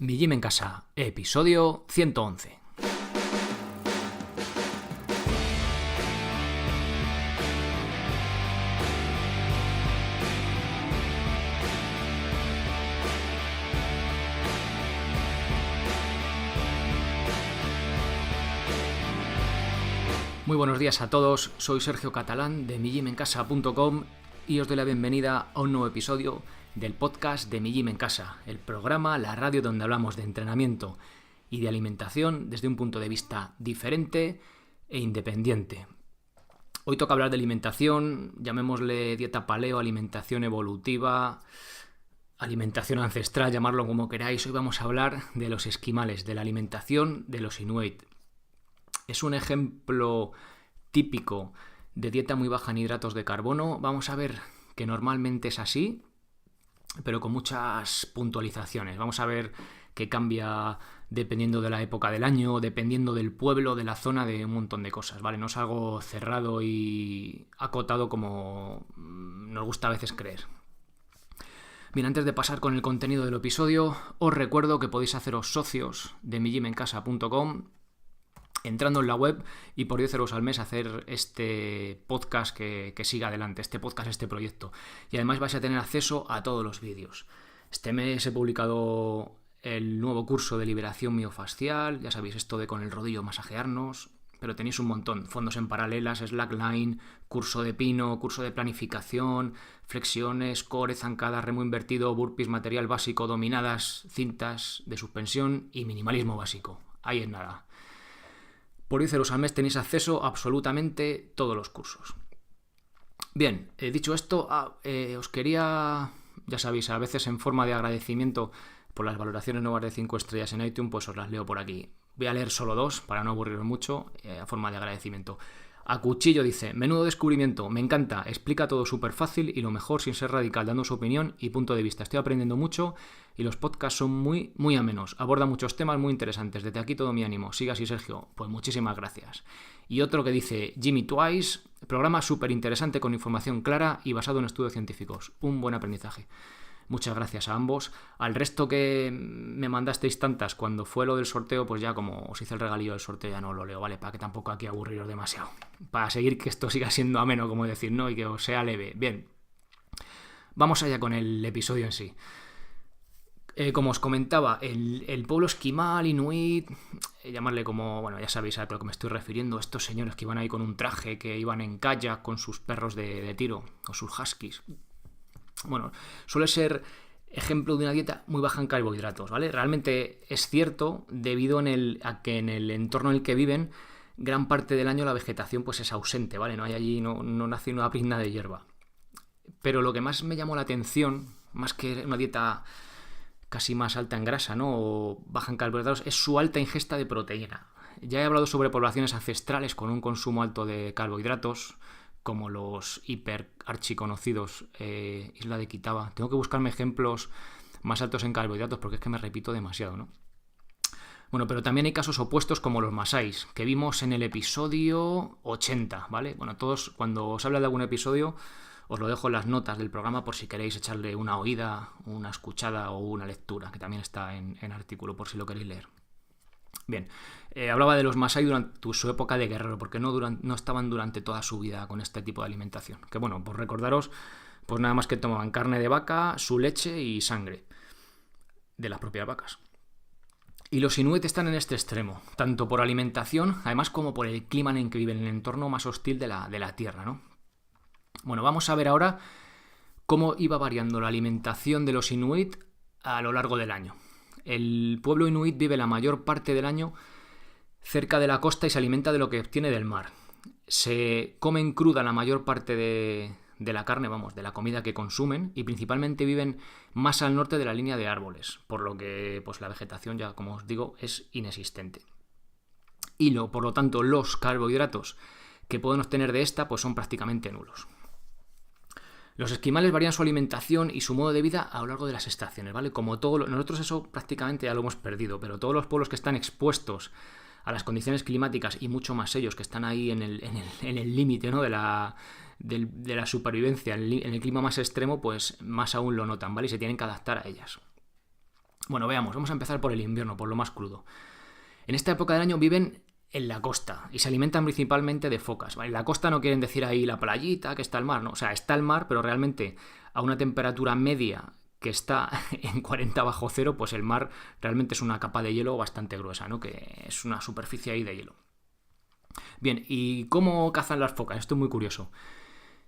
Mi Gym en Casa, episodio 111. Muy buenos días a todos, soy Sergio Catalán de migymencasa.com y os doy la bienvenida a un nuevo episodio del podcast de Mi Gym en Casa, el programa, la radio donde hablamos de entrenamiento y de alimentación desde un punto de vista diferente e independiente. Hoy toca hablar de alimentación, llamémosle dieta paleo, alimentación evolutiva, alimentación ancestral, llamarlo como queráis. Hoy vamos a hablar de los esquimales, de la alimentación de los Inuit. Es un ejemplo típico de dieta muy baja en hidratos de carbono. Vamos a ver que normalmente es así, pero con muchas puntualizaciones. Vamos a ver que cambia dependiendo de la época del año, dependiendo del pueblo, de la zona, de un montón de cosas, ¿vale? No es algo cerrado y acotado como nos gusta a veces creer. Bien, antes de pasar con el contenido del episodio, os recuerdo que podéis haceros socios de migymencasa.com entrando en la web y por 10 euros al mes hacer este podcast que siga adelante, este proyecto. Y además vais a tener acceso a todos los vídeos. Este mes he publicado el nuevo curso de liberación miofascial, ya sabéis, esto de con el rodillo masajearnos, pero tenéis un montón, fondos en paralelas, slackline, curso de pino, curso de planificación, flexiones, core, zancadas, remo invertido, burpees, material básico, dominadas, cintas de suspensión y minimalismo básico. Ahí es nada. Por 10 euros al mes tenéis acceso a absolutamente todos los cursos. Bien, dicho esto, os quería, ya sabéis, a veces en forma de agradecimiento por las valoraciones nuevas de 5 estrellas en iTunes, pues os las leo por aquí. Voy a leer solo 2 para no aburriros mucho, a forma de agradecimiento. A Cuchillo dice: menudo descubrimiento, me encanta, explica todo súper fácil y lo mejor sin ser radical, dando su opinión y punto de vista. Estoy aprendiendo mucho y los podcasts son muy, muy amenos. Aborda muchos temas muy interesantes. Desde aquí todo mi ánimo. Siga así, Sergio. Pues muchísimas gracias. Y otro que dice: Jimmy Twice, programa súper interesante con información clara y basado en estudios científicos. Un buen aprendizaje. Muchas gracias a ambos. Al resto que me mandasteis tantas cuando fue lo del sorteo, pues ya como os hice el regalillo del sorteo ya no lo leo, ¿vale? Para que tampoco aquí aburriros demasiado. Para seguir que esto siga siendo ameno, como decir, ¿no? Y que os sea leve. Bien. Vamos allá con el episodio en sí. Como os comentaba, el pueblo esquimal, inuit, llamarle como, bueno, ya sabéis a lo que me estoy refiriendo, estos señores que iban ahí con un traje, que iban en kayak con sus perros de tiro, o sus huskies. Bueno, suele ser ejemplo de una dieta muy baja en carbohidratos, ¿vale? Realmente es cierto debido a que en el entorno en el que viven, gran parte del año la vegetación pues es ausente, ¿vale? No hay allí, no nace una brizna de hierba. Pero lo que más me llamó la atención, más que una dieta casi más alta en grasa, ¿no? O baja en carbohidratos, es su alta ingesta de proteína. Ya he hablado sobre poblaciones ancestrales con un consumo alto de carbohidratos, como los hiper archiconocidos Isla de Kitava. Tengo que buscarme ejemplos más altos en carbohidratos porque es que me repito demasiado, ¿no? Bueno, pero también hay casos opuestos como los masáis, que vimos en el episodio 80, ¿vale? Bueno, todos, cuando os habla de algún episodio, os lo dejo en las notas del programa por si queréis echarle una oída, una escuchada o una lectura, que también está en artículo por si lo queréis leer. Bien, hablaba de los masái durante su época de guerrero, porque no estaban durante toda su vida con este tipo de alimentación. Que bueno, pues recordaros, pues nada más que tomaban carne de vaca, su leche y sangre de las propias vacas. Y los inuit están en este extremo, tanto por alimentación, además como por el clima en el que viven, en el entorno más hostil de la tierra, ¿no? Bueno, vamos a ver ahora cómo iba variando la alimentación de los inuit a lo largo del año. El pueblo inuit vive la mayor parte del año cerca de la costa y se alimenta de lo que obtiene del mar. Se comen cruda la mayor parte de la carne, de la comida que consumen, y principalmente viven más al norte de la línea de árboles, por lo que pues la vegetación ya, como os digo, es inexistente. Y por lo tanto, los carbohidratos que pueden obtener de esta pues son prácticamente nulos. Los esquimales varían su alimentación y su modo de vida a lo largo de las estaciones, ¿vale? Como nosotros eso prácticamente ya lo hemos perdido, pero todos los pueblos que están expuestos a las condiciones climáticas y mucho más ellos que están ahí en el límite, ¿no? de la supervivencia, en el clima más extremo, pues más aún lo notan, ¿vale? Y se tienen que adaptar a ellas. Bueno, veamos, vamos a empezar por el invierno, por lo más crudo. En esta época del año viven en la costa y se alimentan principalmente de focas, ¿vale? La costa no quieren decir ahí la playita, que está el mar, no, o sea, está el mar, pero realmente a una temperatura media que está en 40 bajo cero, pues el mar realmente es una capa de hielo bastante gruesa, ¿no? Que es una superficie ahí de hielo. Bien, ¿y cómo cazan las focas? Esto es muy curioso.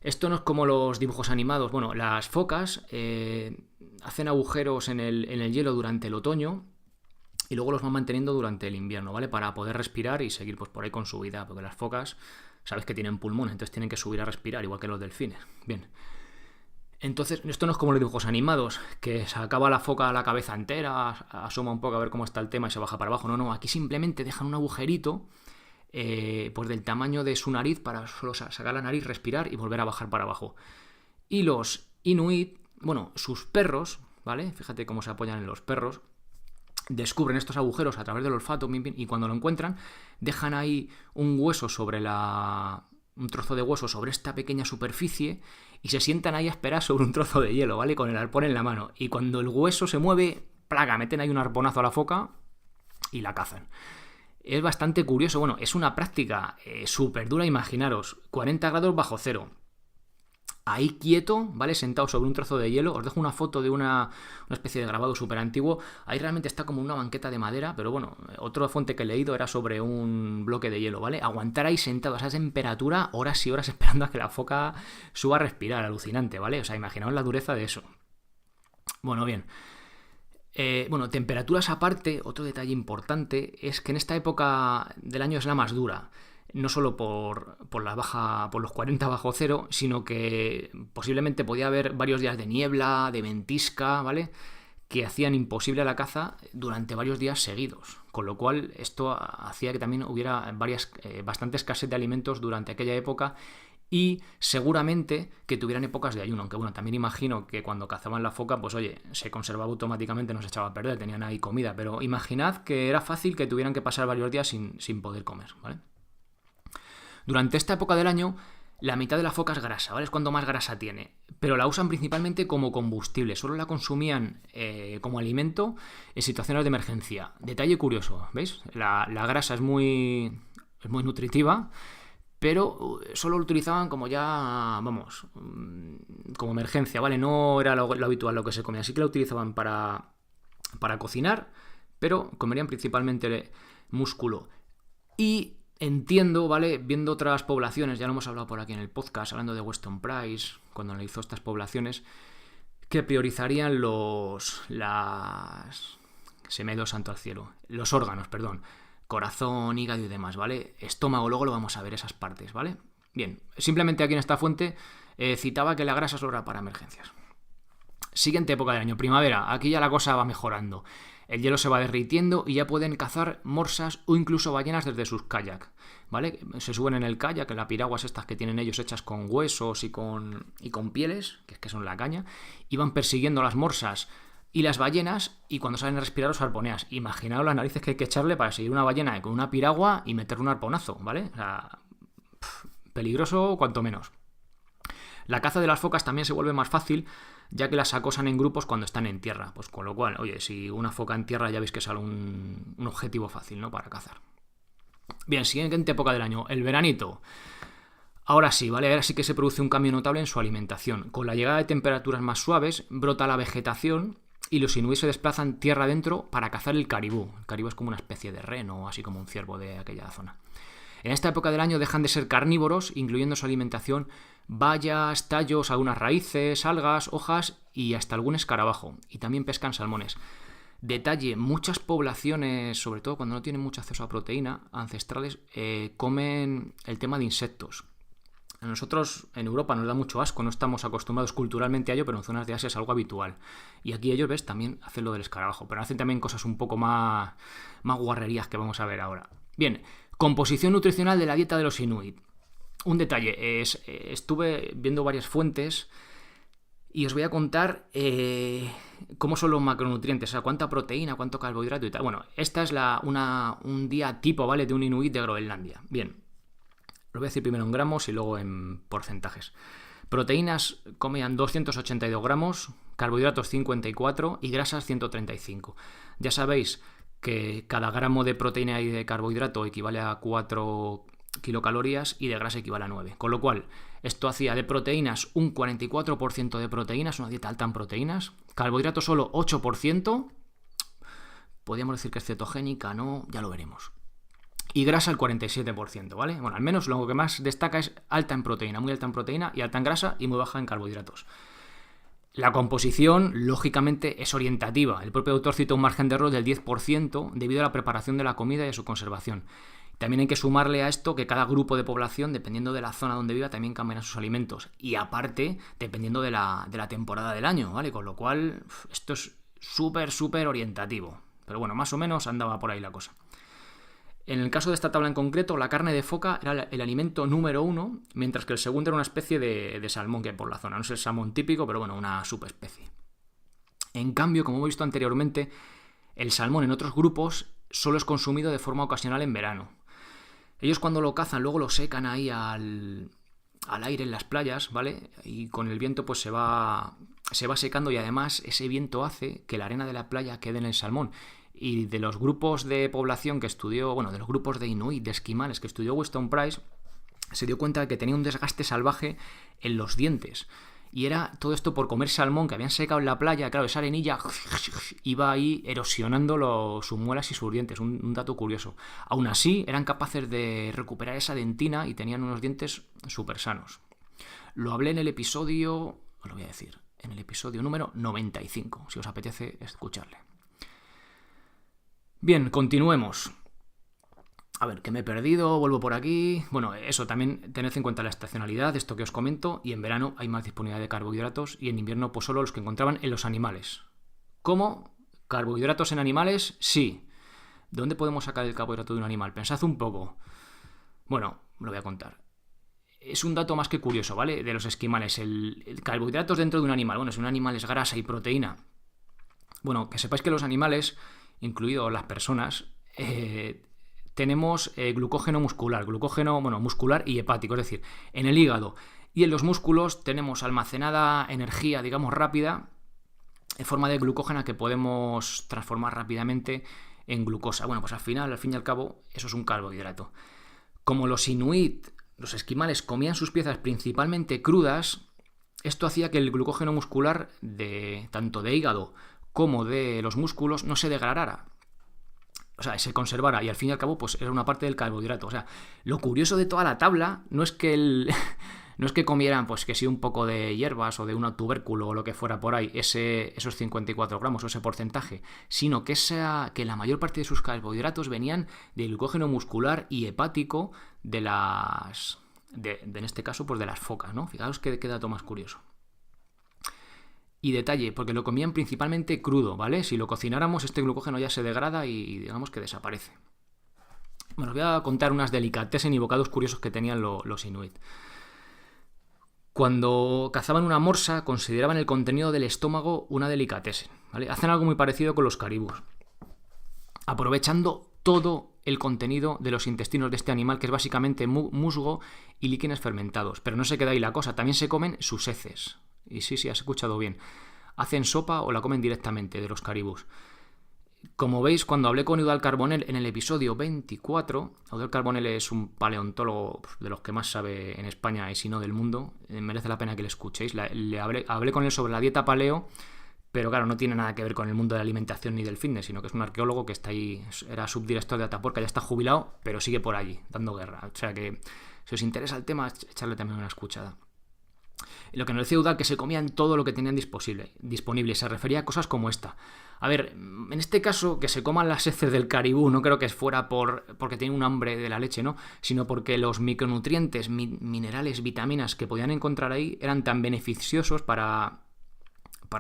Esto no es como los dibujos animados. Bueno, las focas hacen agujeros en el hielo durante el otoño y luego los van manteniendo durante el invierno, ¿vale? Para poder respirar y seguir pues por ahí con su vida, porque las focas, sabes que tienen pulmones, entonces tienen que subir a respirar, igual que los delfines. Bien. Entonces, esto no es como los dibujos animados, que se acaba la foca a la cabeza entera, asoma un poco a ver cómo está el tema y se baja para abajo. No, no, aquí simplemente dejan un agujerito pues del tamaño de su nariz para solo sacar la nariz, respirar y volver a bajar para abajo. Y los inuit, bueno, sus perros, ¿vale? Fíjate cómo se apoyan en los perros. Descubren estos agujeros a través del olfato y cuando lo encuentran dejan ahí un hueso un trozo de hueso sobre esta pequeña superficie y se sientan ahí a esperar sobre un trozo de hielo, ¿vale? Con el arpón en la mano. Y cuando el hueso se mueve, plaga, meten ahí un arponazo a la foca y la cazan. Es bastante curioso, bueno, es una práctica súper dura, imaginaros, 40 grados bajo cero. Ahí quieto, ¿vale? Sentado sobre un trozo de hielo. Os dejo una foto de una especie de grabado súper antiguo. Ahí realmente está como una banqueta de madera, pero bueno, otra fuente que he leído era sobre un bloque de hielo, ¿vale? Aguantar ahí sentado a esa temperatura, horas y horas esperando a que la foca suba a respirar, alucinante, ¿vale? O sea, imaginaos la dureza de eso. Bueno, bien. Bueno, temperaturas aparte, otro detalle importante es que en esta época del año es la más dura. No solo por los 40 bajo cero, sino que posiblemente podía haber varios días de niebla, de ventisca, ¿vale? Que hacían imposible la caza durante varios días seguidos. Con lo cual, esto hacía que también hubiera bastante escasez de alimentos durante aquella época y seguramente que tuvieran épocas de ayuno. Aunque bueno, también imagino que cuando cazaban la foca, pues oye, se conservaba automáticamente, no se echaba a perder, tenían ahí comida. Pero imaginad que era fácil que tuvieran que pasar varios días sin poder comer, ¿vale? Durante esta época del año, la mitad de la foca es grasa, ¿vale? Es cuando más grasa tiene. Pero la usan principalmente como combustible. Solo la consumían como alimento en situaciones de emergencia. Detalle curioso, ¿veis? La grasa es muy nutritiva, pero solo lo utilizaban como ya, vamos, como emergencia, ¿vale? No era lo habitual lo que se comía. Así que la utilizaban para cocinar, pero comerían principalmente músculo. Y entiendo, ¿vale? Viendo otras poblaciones, ya lo hemos hablado por aquí en el podcast, hablando de Weston Price, cuando analizó estas poblaciones, que priorizarían se me ha ido santo al cielo. Los órganos, perdón. Corazón, hígado y demás, ¿vale? Estómago, luego lo vamos a ver, esas partes, ¿vale? Bien, simplemente aquí en esta fuente citaba que la grasa solo era para emergencias. Siguiente época del año, primavera. Aquí ya la cosa va mejorando. El hielo se va derritiendo y ya pueden cazar morsas o incluso ballenas desde sus kayaks, ¿vale? Se suben en el kayak, en las piraguas estas que tienen ellos hechas con huesos y con pieles, que es que son la caña, y van persiguiendo las morsas y las ballenas y cuando salen a respirar los arponeas. Imaginaos las narices que hay que echarle para seguir una ballena con una piragua y meterle un arponazo, ¿vale? O sea, peligroso cuanto menos. La caza de las focas también se vuelve más fácil, ya que las acosan en grupos cuando están en tierra. Pues con lo cual, oye, si una foca en tierra ya veis que es un objetivo fácil, ¿no? Para cazar. Bien, siguiente época del año, el veranito. Ahora sí, ¿vale? Ahora sí que se produce un cambio notable en su alimentación. Con la llegada de temperaturas más suaves, brota la vegetación y los inuit se desplazan tierra adentro para cazar el caribú. El caribú es como una especie de reno, así como un ciervo de aquella zona. En esta época del año dejan de ser carnívoros, incluyendo su alimentación bayas, tallos, algunas raíces, algas, hojas y hasta algún escarabajo. Y también pescan salmones. Detalle, muchas poblaciones, sobre todo cuando no tienen mucho acceso a proteína, ancestrales, comen el tema de insectos. A nosotros en Europa nos da mucho asco, no estamos acostumbrados culturalmente a ello, pero en zonas de Asia es algo habitual. Y aquí ellos, ves, también hacen lo del escarabajo, pero hacen también cosas un poco más guarrerías que vamos a ver ahora. Bien, composición nutricional de la dieta de los inuit. Un detalle, estuve viendo varias fuentes y os voy a contar cómo son los macronutrientes, o sea, cuánta proteína, cuánto carbohidrato y tal. Bueno, esta es un día tipo, ¿vale?, de un inuit de Groenlandia. Bien, lo voy a decir primero en gramos y luego en porcentajes. Proteínas comían 282 gramos, carbohidratos 54 y grasas 135. Ya sabéis que cada gramo de proteína y de carbohidrato equivale a 4 kilocalorías y de grasa equivale a 9. Con lo cual, esto hacía de proteínas un 44% de proteínas, una dieta alta en proteínas, carbohidratos solo 8%, podríamos decir que es cetogénica, no, ya lo veremos. Y grasa el 47%, ¿vale? Bueno, al menos lo que más destaca es alta en proteína, muy alta en proteína y alta en grasa y muy baja en carbohidratos. La composición, lógicamente, es orientativa. El propio autor cita un margen de error del 10% debido a la preparación de la comida y a su conservación. También hay que sumarle a esto que cada grupo de población, dependiendo de la zona donde viva, también cambiará sus alimentos. Y aparte, dependiendo de la temporada del año, ¿vale? Con lo cual, esto es súper orientativo. Pero bueno, más o menos andaba por ahí la cosa. En el caso de esta tabla en concreto, la carne de foca era el alimento número 1, mientras que el segundo era una especie de salmón que hay por la zona. No es el salmón típico, pero bueno, una subespecie. En cambio, como hemos visto anteriormente, el salmón en otros grupos solo es consumido de forma ocasional en verano. Ellos cuando lo cazan luego lo secan ahí al aire en las playas, ¿vale? Y con el viento pues se va secando y además ese viento hace que la arena de la playa quede en el salmón. Y de los grupos de población que estudió, bueno, de los grupos de Inuit, de esquimales que estudió Weston Price, se dio cuenta de que tenía un desgaste salvaje en los dientes. Y era todo esto por comer salmón que habían secado en la playa. Claro, esa arenilla iba ahí erosionando sus muelas y sus dientes. Un dato curioso. Aún así, eran capaces de recuperar esa dentina y tenían unos dientes súper sanos. Lo hablé en el episodio, os lo voy a decir, en el episodio número 95, si os apetece escucharle. Bien, continuemos. A ver, que me he perdido, vuelvo por aquí. Bueno, eso, también tened en cuenta la estacionalidad, esto que os comento, y en verano hay más disponibilidad de carbohidratos y en invierno pues solo los que encontraban en los animales. ¿Cómo? ¿Carbohidratos en animales? Sí. ¿De dónde podemos sacar el carbohidrato de un animal? Pensad un poco. Bueno, me lo voy a contar. Es un dato más que curioso, ¿vale? De los esquimales. El carbohidratos dentro de un animal. Bueno, si un animal es grasa y proteína. Bueno, que sepáis que los animales, incluidos las personas, tenemos glucógeno muscular, muscular y hepático, es decir, en el hígado y en los músculos tenemos almacenada energía, digamos, rápida, en forma de glucógeno que podemos transformar rápidamente en glucosa. Bueno, pues al fin y al cabo, eso es un carbohidrato. Como los inuit, los esquimales, comían sus piezas principalmente crudas, esto hacía que el glucógeno muscular tanto de hígado como de los músculos no se degradara. O sea, se conservara y al fin y al cabo pues era una parte del carbohidrato. O sea, lo curioso de toda la tabla no es que no es que comieran pues que sí un poco de hierbas o de un tubérculo o lo que fuera por ahí, esos 54 gramos o ese porcentaje, sino que la mayor parte de sus carbohidratos venían del glucógeno muscular y hepático en este caso pues de las focas, ¿no? Fijaos qué dato más curioso. Y detalle, porque lo comían principalmente crudo, ¿vale? Si lo cocináramos, este glucógeno ya se degrada y digamos que desaparece. Bueno, os voy a contar unas delicatessen y bocados curiosos que tenían los inuit. Cuando cazaban una morsa, consideraban el contenido del estómago una delicatessen, ¿vale? Hacen algo muy parecido con los caribús, aprovechando todo el contenido de los intestinos de este animal, que es básicamente musgo y líquenes fermentados. Pero no se queda ahí la cosa, también se comen sus heces. Y sí, has escuchado bien. Hacen sopa o la comen directamente de los caribús. Como veis, cuando hablé con Eudald Carbonell en el episodio 24, Eudald Carbonell es un paleontólogo de los que más sabe en España y si no del mundo, merece la pena que le escuchéis. Hablé con él sobre la dieta paleo, pero claro, no tiene nada que ver con el mundo de la alimentación ni del fitness, sino que es un arqueólogo que está ahí, era subdirector de Atapuerca, ya está jubilado, pero sigue por allí, dando guerra. O sea que, si os interesa el tema, echarle también una escuchada. Lo que nos decía Eudald, que se comían todo lo que tenían disponible. Se refería a cosas como esta. A ver, en este caso, que se coman las heces del caribú, no creo que fuera porque tienen un hambre de la leche, ¿no? Sino porque los micronutrientes, minerales, vitaminas que podían encontrar ahí eran tan beneficiosos para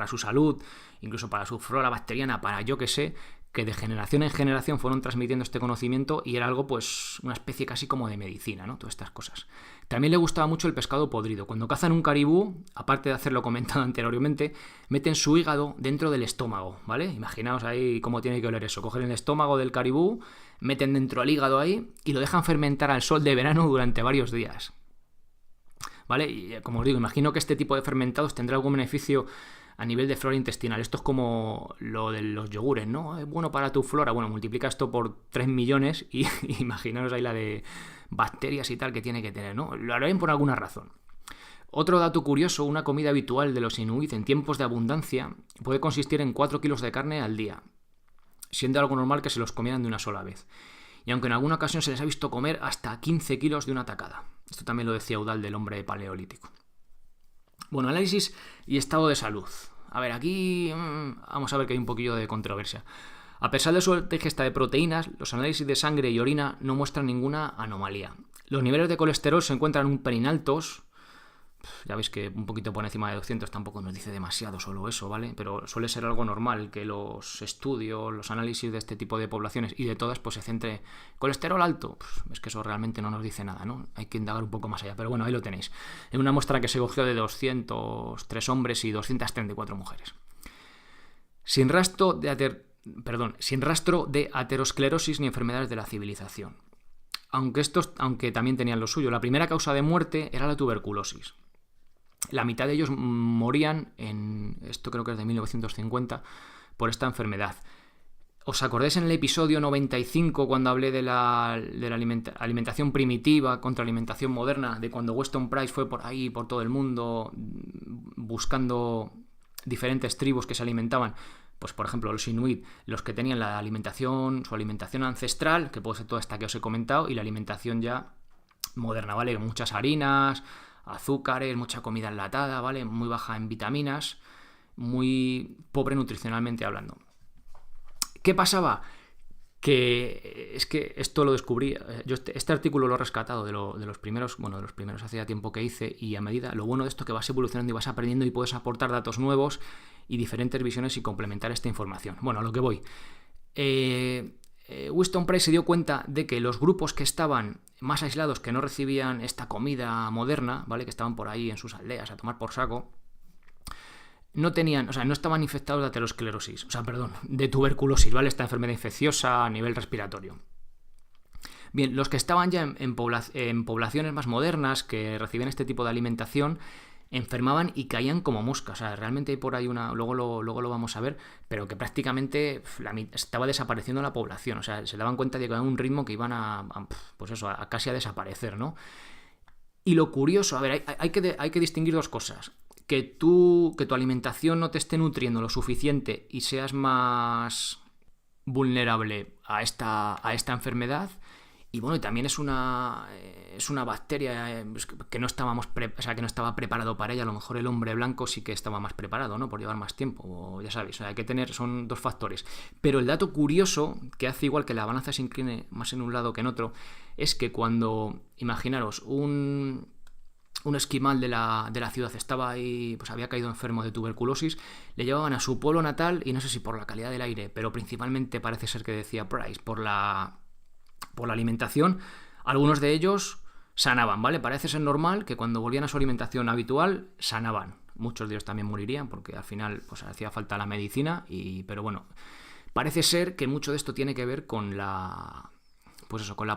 su salud, incluso para su flora bacteriana, para yo que sé, que de generación en generación fueron transmitiendo este conocimiento y era algo, pues, una especie casi como de medicina, ¿no? Todas estas cosas. También le gustaba mucho el pescado podrido. Cuando cazan un caribú, aparte de hacerlo comentado anteriormente, meten su hígado dentro del estómago, ¿vale? Imaginaos ahí cómo tiene que oler eso. Cogen el estómago del caribú, meten dentro el hígado ahí y lo dejan fermentar al sol de verano durante varios días. ¿Vale? Y como os digo, imagino que este tipo de fermentados tendrá algún beneficio a nivel de flora intestinal. Esto es como lo de los yogures, ¿no? Es bueno para tu flora. Bueno, multiplica esto por 3 millones y imaginaros ahí la de bacterias y tal que tiene que tener, ¿no? Lo harán por alguna razón. Otro dato curioso, una comida habitual de los inuit en tiempos de abundancia puede consistir en 4 kilos de carne al día, siendo algo normal que se los comieran de una sola vez. Y aunque en alguna ocasión se les ha visto comer hasta 15 kilos de una tacada. Esto también lo decía Udall del hombre paleolítico. Bueno, análisis y estado de salud. A ver, aquí vamos a ver que hay un poquillo de controversia. A pesar de su alta ingesta de proteínas, los análisis de sangre y orina no muestran ninguna anomalía. Los niveles de colesterol se encuentran un pelín altos. Ya veis que un poquito por encima de 200 tampoco nos dice demasiado solo eso, ¿vale? Pero suele ser algo normal que los estudios, los análisis de este tipo de poblaciones y de todas, pues se centre colesterol alto. Es que eso realmente no nos dice nada, ¿no? Hay que indagar un poco más allá. Pero bueno, ahí lo tenéis. En una muestra que se cogió de 203 hombres y 234 mujeres. Sin rastro de aterosclerosis ni enfermedades de la civilización. Aunque también tenían lo suyo. La primera causa de muerte era la tuberculosis. La mitad de ellos morían esto creo que es de 1950, por esta enfermedad. ¿Os acordáis en el episodio 95 cuando hablé de la alimentación primitiva contra alimentación moderna? De cuando Weston Price fue por ahí, por todo el mundo, buscando diferentes tribus que se alimentaban. Pues por ejemplo los inuit, los que tenían su alimentación ancestral, que puede ser toda esta que os he comentado, y la alimentación ya moderna, ¿vale? Muchas harinas, azúcares, mucha comida enlatada, ¿vale? Muy baja en vitaminas, muy pobre nutricionalmente hablando. ¿Qué pasaba? Que es que esto lo descubrí, yo este artículo lo he rescatado de los primeros hace ya tiempo que hice, y a medida, lo bueno de esto es que vas evolucionando y vas aprendiendo y puedes aportar datos nuevos y diferentes visiones y complementar esta información. Bueno, a lo que voy. Weston Price se dio cuenta de que los grupos que estaban más aislados, que no recibían esta comida moderna, ¿vale? Que estaban por ahí en sus aldeas a tomar por saco, no estaban infectados de aterosclerosis, de tuberculosis, ¿vale? Esta enfermedad infecciosa a nivel respiratorio. Bien, los que estaban ya en poblaciones más modernas, que recibían este tipo de alimentación, enfermaban y caían como moscas. O sea, realmente hay por ahí luego lo vamos a ver, pero que prácticamente estaba desapareciendo la población. O sea, se daban cuenta de que era un ritmo que iban a casi a desaparecer, ¿no? Y lo curioso, a ver, hay que distinguir dos cosas. Que tu alimentación no te esté nutriendo lo suficiente y seas más vulnerable a esta enfermedad. Y bueno, y también es una bacteria que no que no estaba preparado para ella. A lo mejor el hombre blanco sí que estaba más preparado, ¿no? Por llevar más tiempo, o ya sabéis, hay que tener, son dos factores. Pero el dato curioso, que hace igual que la balanza se incline más en un lado que en otro, es que cuando, imaginaros, un esquimal de la ciudad estaba ahí, pues había caído enfermo de tuberculosis, le llevaban a su pueblo natal, y no sé si por la calidad del aire, pero principalmente parece ser que decía Price, por la alimentación, algunos de ellos sanaban, ¿vale? Parece ser normal que cuando volvían a su alimentación habitual, sanaban. Muchos de ellos también morirían porque al final pues hacía falta la medicina, pero bueno, parece ser que mucho de esto tiene que ver con la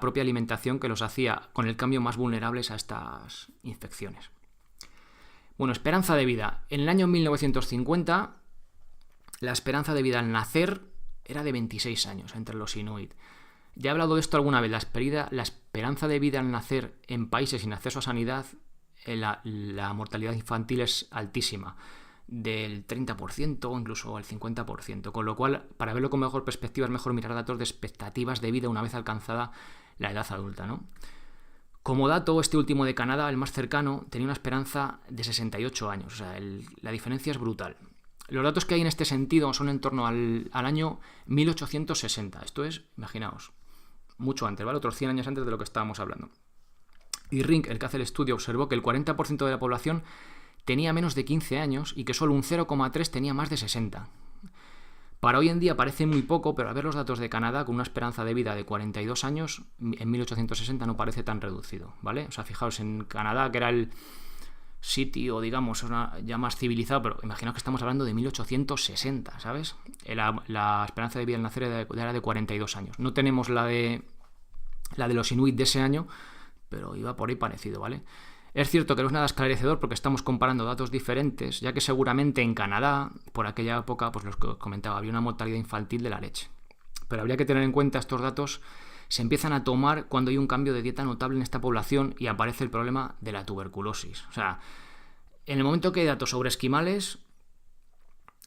propia alimentación que los hacía con el cambio más vulnerables a estas infecciones. Bueno, esperanza de vida. En el año 1950, la esperanza de vida al nacer era de 26 años entre los inuit. Ya he hablado de esto alguna vez, la esperanza de vida al nacer en países sin acceso a sanidad, la mortalidad infantil es altísima, del 30% o incluso el 50%, con lo cual, para verlo con mejor perspectiva, es mejor mirar datos de expectativas de vida una vez alcanzada la edad adulta, ¿no? Como dato, este último de Canadá, el más cercano, tenía una esperanza de 68 años, o sea, la diferencia es brutal. Los datos que hay en este sentido son en torno al año 1860, esto es, imaginaos, mucho antes, ¿vale? Otros 100 años antes de lo que estábamos hablando. Y Rink, el que hace el estudio, observó que el 40% de la población tenía menos de 15 años y que solo un 0,3 tenía más de 60. Para hoy en día parece muy poco, pero al ver los datos de Canadá, con una esperanza de vida de 42 años, en 1860 no parece tan reducido, ¿vale? O sea, fijaos, en Canadá, que era el sitio, digamos, ya más civilizado, pero imaginaos que estamos hablando de 1860, ¿sabes? La esperanza de vida al nacer era de 42 años. No tenemos la de los inuit de ese año, pero iba por ahí parecido, ¿vale? Es cierto que no es nada esclarecedor porque estamos comparando datos diferentes, ya que seguramente en Canadá, por aquella época, pues los que os comentaba, había una mortalidad infantil de la leche. Pero habría que tener en cuenta estos datos se empiezan a tomar cuando hay un cambio de dieta notable en esta población y aparece el problema de la tuberculosis. O sea, en el momento que hay datos sobre esquimales,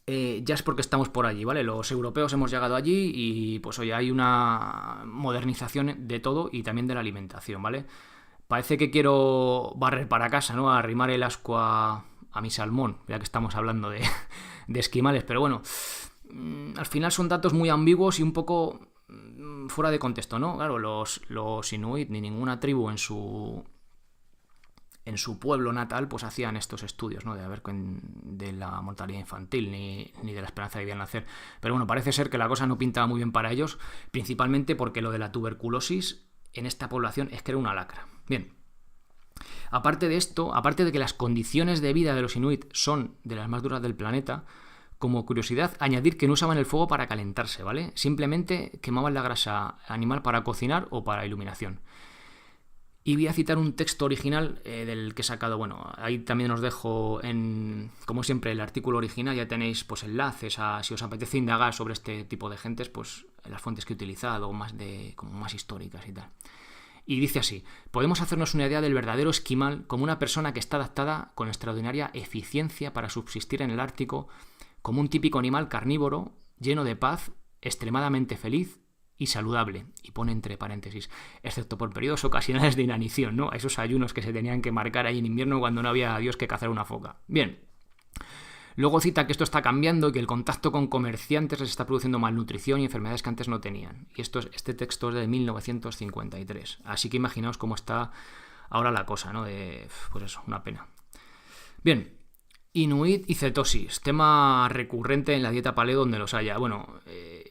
ya es porque estamos por allí, ¿vale? Los europeos hemos llegado allí y pues hoy hay una modernización de todo y también de la alimentación, ¿vale? Parece que quiero barrer para casa, ¿no? Arrimar el ascua a mi salmón, ya que estamos hablando de esquimales, pero bueno, al final son datos muy ambiguos y un poco fuera de contexto, ¿no? Claro, los inuit ni ninguna tribu en su pueblo natal pues hacían estos estudios, ¿no? De la mortalidad infantil ni de la esperanza de vida al nacer. Pero bueno, parece ser que la cosa no pintaba muy bien para ellos, principalmente porque lo de la tuberculosis en esta población es que era una lacra. Bien, aparte de esto, aparte de que las condiciones de vida de los inuit son de las más duras del planeta, como curiosidad, añadir que no usaban el fuego para calentarse, ¿vale? Simplemente quemaban la grasa animal para cocinar o para iluminación. Y voy a citar un texto original del que he sacado, bueno, ahí también os dejo como siempre, el artículo original, ya tenéis pues enlaces a, si os apetece indagar sobre este tipo de gentes, pues las fuentes que he utilizado, como más históricas y tal. Y dice así: podemos hacernos una idea del verdadero esquimal como una persona que está adaptada con extraordinaria eficiencia para subsistir en el Ártico, como un típico animal carnívoro, lleno de paz, extremadamente feliz y saludable, y pone entre paréntesis, excepto por periodos ocasionales de inanición, ¿no? A esos ayunos que se tenían que marcar ahí en invierno cuando no había Dios que cazar una foca. Bien. Luego cita que esto está cambiando y que el contacto con comerciantes les está produciendo malnutrición y enfermedades que antes no tenían. Y este texto es de 1953. Así que imaginaos cómo está ahora la cosa, ¿no? Pues eso, una pena. Bien. Inuit y cetosis, tema recurrente en la dieta paleo donde los haya. Bueno,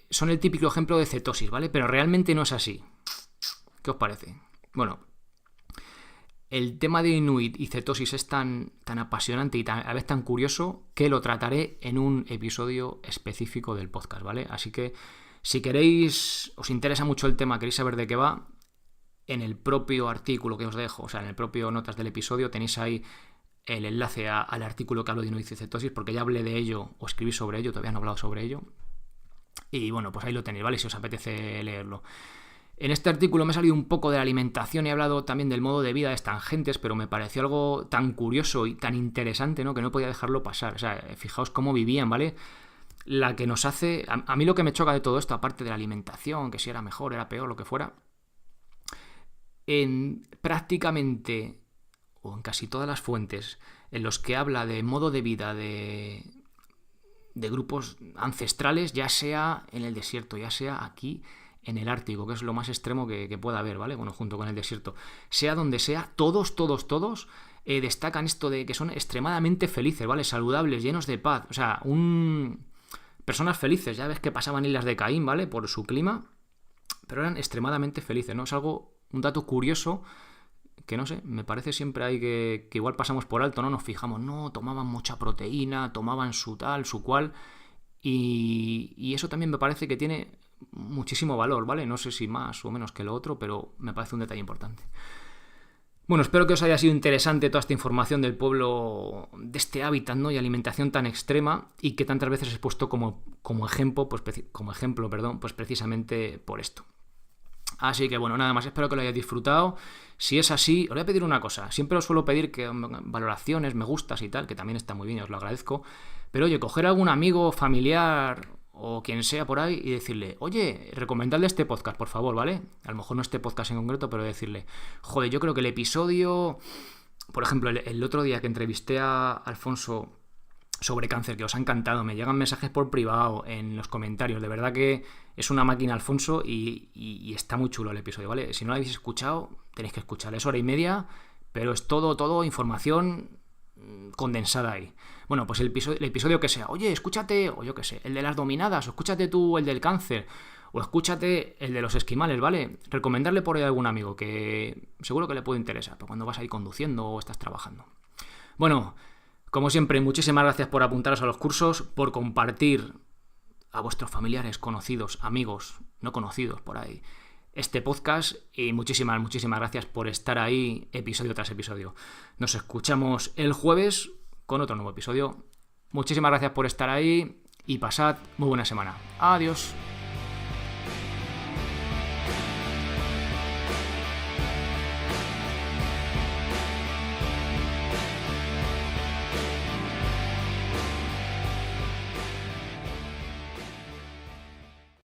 son el típico ejemplo de cetosis, ¿vale? Pero realmente no es así. ¿Qué os parece? Bueno, el tema de Inuit y cetosis es tan apasionante y a la vez tan curioso que lo trataré en un episodio específico del podcast, ¿vale? Así que si queréis, os interesa mucho el tema, queréis saber de qué va, en el propio artículo que os dejo, o sea, en el propio notas del episodio, tenéis ahí el enlace al artículo que hablo de Inuit y cetosis, porque ya hablé de ello o escribí sobre ello, todavía no he hablado sobre ello. Y bueno, pues ahí lo tenéis, ¿vale? Si os apetece leerlo. En este artículo me he salido un poco de la alimentación y he hablado también del modo de vida de estas gentes, pero me pareció algo tan curioso y tan interesante, ¿no? Que no podía dejarlo pasar. O sea, fijaos cómo vivían, ¿vale? La que nos hace... A mí lo que me choca de todo esto, aparte de la alimentación, que si era mejor, era peor, lo que fuera, en prácticamente, o en casi todas las fuentes, en los que habla de modo de vida de grupos ancestrales, ya sea en el desierto, ya sea aquí en el Ártico, que es lo más extremo que pueda haber, ¿vale? Bueno, junto con el desierto. Sea donde sea, todos destacan esto de que son extremadamente felices, ¿vale? Saludables, llenos de paz. O sea, personas felices, ya ves que pasaban islas de Caín, ¿vale? Por su clima, pero eran extremadamente felices, ¿no? Es un dato curioso que, no sé, me parece siempre ahí que igual pasamos por alto, ¿no? Nos fijamos, no, tomaban mucha proteína, tomaban su tal, su cual, y eso también me parece que tiene muchísimo valor, ¿vale? No sé si más o menos que lo otro, pero me parece un detalle importante. Bueno, espero que os haya sido interesante toda esta información del pueblo, de este hábitat, ¿no? Y alimentación tan extrema y que tantas veces he puesto como ejemplo, pues precisamente por esto. Así que bueno, nada más, espero que lo hayáis disfrutado. Si es así, os voy a pedir una cosa. Siempre os suelo pedir que valoraciones, me gustas y tal, que también está muy bien, os lo agradezco. Pero oye, coger a algún amigo, familiar o quien sea por ahí y decirle, oye, recomendadle este podcast, por favor, ¿vale? A lo mejor no este podcast en concreto, pero decirle, joder, yo creo que el episodio... Por ejemplo, el otro día que entrevisté a Alfonso sobre cáncer, que os ha encantado, me llegan mensajes por privado en los comentarios, de verdad que es una máquina Alfonso y está muy chulo el episodio, ¿vale? Si no lo habéis escuchado, tenéis que escucharlo, es 1:30, pero es todo información condensada ahí. Bueno, pues el episodio que sea, oye, escúchate, o yo qué sé, el de las dominadas, o escúchate tú el del cáncer, o escúchate el de los esquimales, ¿vale? Recomendarle por ahí a algún amigo que seguro que le puede interesar, pero cuando vas ahí conduciendo o estás trabajando. Bueno, como siempre, muchísimas gracias por apuntaros a los cursos, por compartir a vuestros familiares, conocidos, amigos, no conocidos por ahí, este podcast y muchísimas gracias por estar ahí episodio tras episodio. Nos escuchamos el jueves con otro nuevo episodio. Muchísimas gracias por estar ahí y pasad muy buena semana. Adiós.